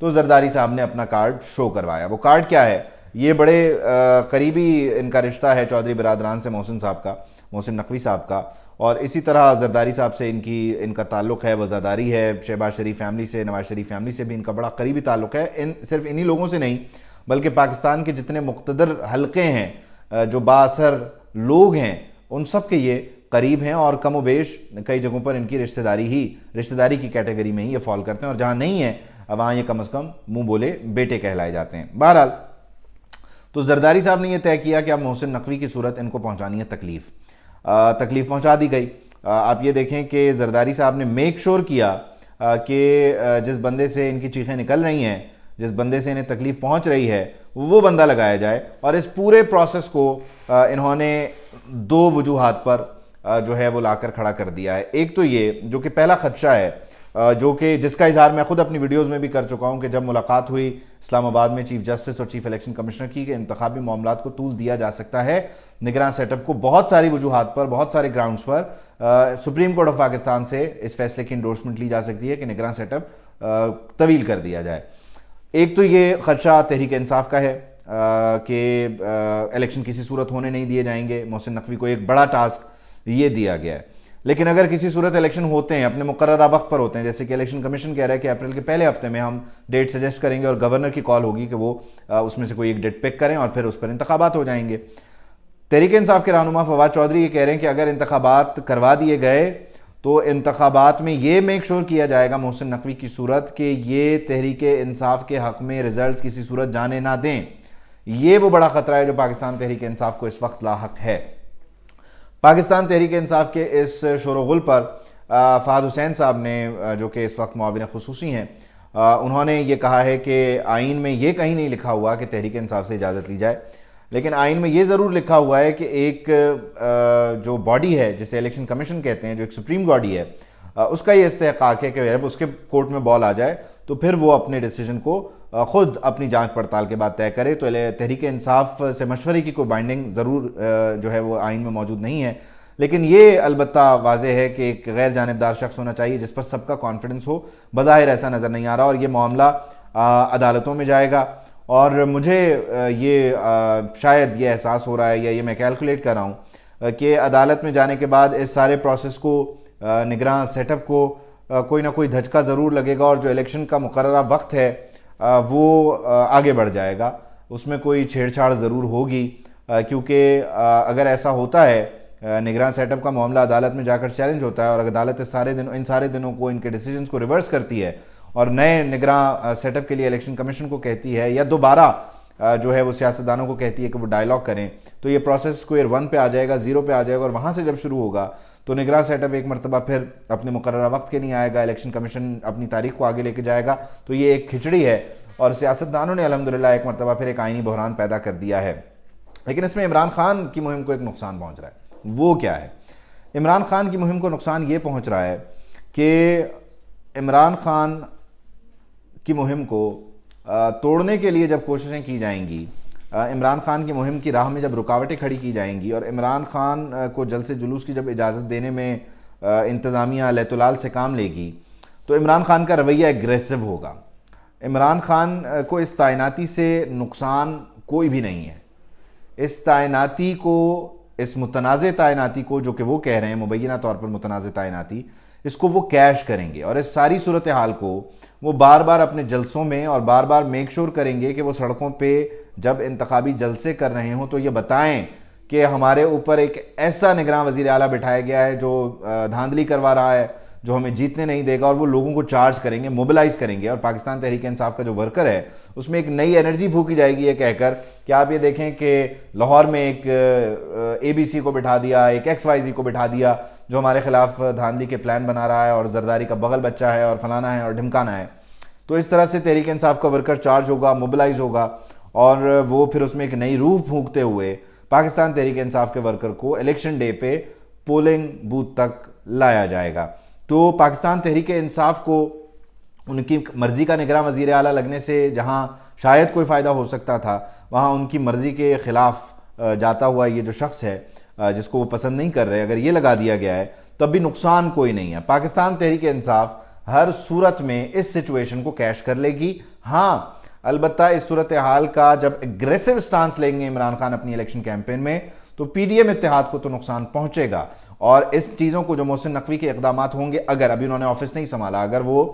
تو زرداری صاحب نے اپنا کارڈ شو کروایا. وہ کارڈ کیا ہے؟ یہ بڑے قریبی ان کا رشتہ ہے چودھری برادران سے محسن صاحب کا, محسن نقوی صاحب کا, اور اسی طرح زرداری صاحب سے ان کا تعلق ہے, وزاداری ہے. شہباز شریف فیملی سے, نواز شریف فیملی سے بھی ان کا بڑا قریبی تعلق ہے. صرف انہی لوگوں سے نہیں بلکہ پاکستان کے جتنے مقتدر حلقے ہیں, جو بااثر لوگ ہیں, ان سب کے یہ قریب ہیں, اور کم و بیش کئی جگہوں پر ان کی رشتہ داری کی کیٹیگری میں ہی یہ فال کرتے ہیں, اور جہاں نہیں ہے وہاں یہ کم از کم منہ بولے بیٹے کہلائے جاتے ہیں. بہرحال تو زرداری صاحب نے یہ طے کیا کہ اب محسن نقوی کی صورت ان کو پہنچانی ہے تکلیف پہنچا دی گئی. آپ یہ دیکھیں کہ زرداری صاحب نے میک شور کیا کہ جس بندے سے ان کی چیخیں نکل رہی ہیں, جس بندے سے انہیں تکلیف پہنچ رہی ہے, وہ بندہ لگایا جائے. اور اس پورے پروسیس کو انہوں نے دو وجوہات پر جو ہے وہ لا کر کھڑا کر دیا ہے. ایک تو یہ جو کہ پہلا خدشہ ہے, جو کہ جس کا اظہار میں خود اپنی ویڈیوز میں بھی کر چکا ہوں کہ جب ملاقات ہوئی اسلام آباد میں چیف جسٹس اور چیف الیکشن کمشنر کی, کہ انتخابی معاملات کو طول دیا جا سکتا ہے نگراں سیٹ اپ کو بہت ساری وجوہات پر, بہت سارے grounds per. Supreme court of Pakistan سے اس فیصلے کی انڈورسمنٹ لی جا سکتی ہے کہ نگراں سیٹ اپ طویل کر دیا جائے. ایک تو یہ خدشہ تحریک انصاف کا ہے کہ الیکشن کسی صورت ہونے نہیں دیے جائیں گے. محسن نقوی کو ایک بڑا ٹاسک یہ دیا گیا ہے, لیکن اگر کسی صورت الیکشن ہوتے ہیں, اپنے مقررہ وقت پر ہوتے ہیں, جیسے کہ الیکشن کمیشن کہہ رہا ہے کہ اپریل کے پہلے ہفتے میں ہم ڈیٹ سجیسٹ کریں گے اور گورنر کی کال ہوگی کہ وہ اس میں سے کوئی ایک ڈیٹ پک کریں اور پھر اس پر انتخابات ہو جائیں گے. تحریک انصاف کے رہنما فواد چودھری یہ کہہ رہے ہیں کہ اگر انتخابات کروا دیے گئے تو انتخابات میں یہ میک شور کیا جائے گا محسن نقوی کی صورت کہ یہ تحریک انصاف کے حق میں ریزلٹس کسی صورت جانے نہ دیں. یہ وہ بڑا خطرہ ہے جو پاکستان تحریک انصاف کو اس وقت لاحق ہے. پاکستان تحریک انصاف کے اس شور و غل پر فہد حسین صاحب نے, جو کہ اس وقت معاون خصوصی ہیں, انہوں نے یہ کہا ہے کہ آئین میں یہ کہیں نہیں لکھا ہوا کہ تحریک انصاف سے اجازت لی جائے, لیکن آئین میں یہ ضرور لکھا ہوا ہے کہ ایک جو باڈی ہے جسے الیکشن کمیشن کہتے ہیں, جو ایک سپریم باڈی ہے, اس کا یہ استحقاق ہے کہ اس کے کورٹ میں بال آ جائے تو پھر وہ اپنے ڈیسیجن کو خود اپنی جانچ پڑتال کے بعد طے کرے. تو تحریک انصاف سے مشورے کی کوئی بائنڈنگ ضرور جو ہے وہ آئین میں موجود نہیں ہے, لیکن یہ البتہ واضح ہے کہ ایک غیر جانبدار شخص ہونا چاہیے جس پر سب کا کانفیڈنس ہو. بظاہر ایسا نظر نہیں آ رہا, اور یہ معاملہ عدالتوں میں جائے گا. اور مجھے یہ شاید یہ احساس ہو رہا ہے, یا یہ میں کیلکولیٹ کر رہا ہوں کہ عدالت میں جانے کے بعد اس سارے پروسیس کو, نگراں سیٹ اپ کو کوئی نہ کوئی دھچکا ضرور لگے گا, اور جو الیکشن کا مقررہ وقت ہے وہ آگے بڑھ جائے گا. اس میں کوئی چھیڑ چھاڑ ضرور ہوگی, کیونکہ اگر ایسا ہوتا ہے, نگراں سیٹ اپ کا معاملہ عدالت میں جا کر چیلنج ہوتا ہے, اور عدالت ان سارے دنوں کو, ان کے ڈیسیجنز کو ریورس کرتی ہے اور نئے نگراں سیٹ اپ کے لیے الیکشن کمیشن کو کہتی ہے, یا دوبارہ جو ہے وہ سیاستدانوں کو کہتی ہے کہ وہ ڈائیلاگ کریں, تو یہ پروسیس اسکوئر 1 پہ آ جائے گا, 0 پہ آ جائے گا, اور وہاں سے جب شروع ہوگا تو نگراں سیٹ اپ ایک مرتبہ پھر اپنے مقررہ وقت کے نہیں آئے گا, الیکشن کمیشن اپنی تاریخ کو آگے لے کے جائے گا. تو یہ ایک کھچڑی ہے, اور سیاستدانوں نے الحمدللہ ایک مرتبہ پھر ایک آئینی بحران پیدا کر دیا ہے. لیکن اس میں عمران خان کی مہم کو ایک نقصان پہنچ رہا ہے. وہ کیا ہے؟ عمران خان کی مہم کو نقصان یہ پہنچ رہا ہے کہ عمران خان کی مہم کو توڑنے کے لیے جب کوششیں کی جائیں گی, عمران خان کی مہم کی راہ میں جب رکاوٹیں کھڑی کی جائیں گی, اور عمران خان کو جلسے جلوس کی جب اجازت دینے میں انتظامیہ لہتلال سے کام لے گی, تو عمران خان کا رویہ ایگریسو ہوگا. عمران خان کو اس تعیناتی سے نقصان کوئی بھی نہیں ہے. اس تعیناتی کو, اس متنازع تعیناتی کو, جو کہ وہ کہہ رہے ہیں مبینہ طور پر متنازع تعیناتی, اس کو وہ کیش کریں گے, اور اس ساری صورتحال کو وہ بار بار اپنے جلسوں میں اور بار بار میک شور کریں گے کہ وہ سڑکوں پہ جب انتخابی جلسے کر رہے ہوں تو یہ بتائیں کہ ہمارے اوپر ایک ایسا نگراں وزیر اعلیٰ بٹھایا گیا ہے جو دھاندلی کروا رہا ہے, جو ہمیں جیتنے نہیں دے گا, اور وہ لوگوں کو چارج کریں گے, موبلائز کریں گے. اور پاکستان تحریک انصاف کا جو ورکر ہے اس میں ایک نئی انرجی پھونکی جائے گی یہ کہہ کر کہ آپ یہ دیکھیں کہ لاہور میں ایک ABC کو بٹھا دیا, ایک XYZ کو بٹھا دیا جو ہمارے خلاف دھاندلی کے پلان بنا رہا ہے, اور زرداری کا بغل بچہ ہے, اور فلانا ہے, اور ڈھمکانا ہے. تو اس طرح سے تحریک انصاف کا ورکر چارج ہوگا, موبلائز ہوگا, اور وہ پھر اس میں ایک نئی روح پھونکتے ہوئے پاکستان تحریک انصاف کے ورکر کو الیکشن ڈے پہ پولنگ بوتھ تک لایا جائے گا. تو پاکستان تحریک انصاف کو ان کی مرضی کا نگراں وزیر اعلیٰ لگنے سے جہاں شاید کوئی فائدہ ہو سکتا تھا, وہاں ان کی مرضی کے خلاف جاتا ہوا یہ جو شخص ہے جس کو وہ پسند نہیں کر رہے, اگر یہ لگا دیا گیا ہے تب بھی نقصان کوئی نہیں ہے. پاکستان تحریک انصاف ہر صورت میں اس سچویشن کو کیش کر لے گی۔ ہاں البتہ اس صورتحال کا جب اگریسو سٹانس لیں گے عمران خان اپنی الیکشن کیمپین میں تو پی ڈی ایم اتحاد کو تو نقصان پہنچے گا، اور اس چیزوں کو جو محسن نقوی کے اقدامات ہوں گے، اگر ابھی انہوں نے آفس نہیں سنبھالا، اگر وہ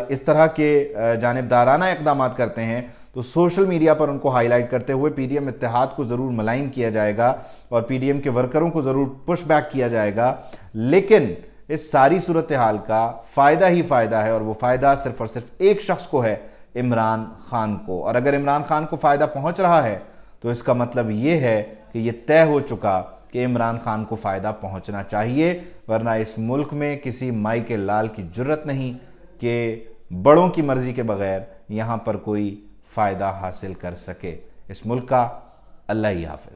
اس طرح کے جانبدارانہ اقدامات کرتے ہیں تو سوشل میڈیا پر ان کو ہائی لائٹ کرتے ہوئے پی ڈی ایم اتحاد کو ضرور ملائم کیا جائے گا اور پی ڈی ایم کے ورکروں کو ضرور پش بیک کیا جائے گا، لیکن اس ساری صورتحال کا فائدہ ہی فائدہ ہے، اور وہ فائدہ صرف اور صرف ایک شخص کو ہے، عمران خان کو۔ اور اگر عمران خان کو فائدہ پہنچ رہا ہے تو اس کا مطلب یہ ہے کہ یہ طے ہو چکا کہ عمران خان کو فائدہ پہنچنا چاہیے، ورنہ اس ملک میں کسی مائی کے لال کی جرت نہیں کہ بڑوں کی مرضی کے بغیر یہاں پر کوئی فائدہ حاصل کر سکے۔ اس ملک کا اللہ ہی حافظ۔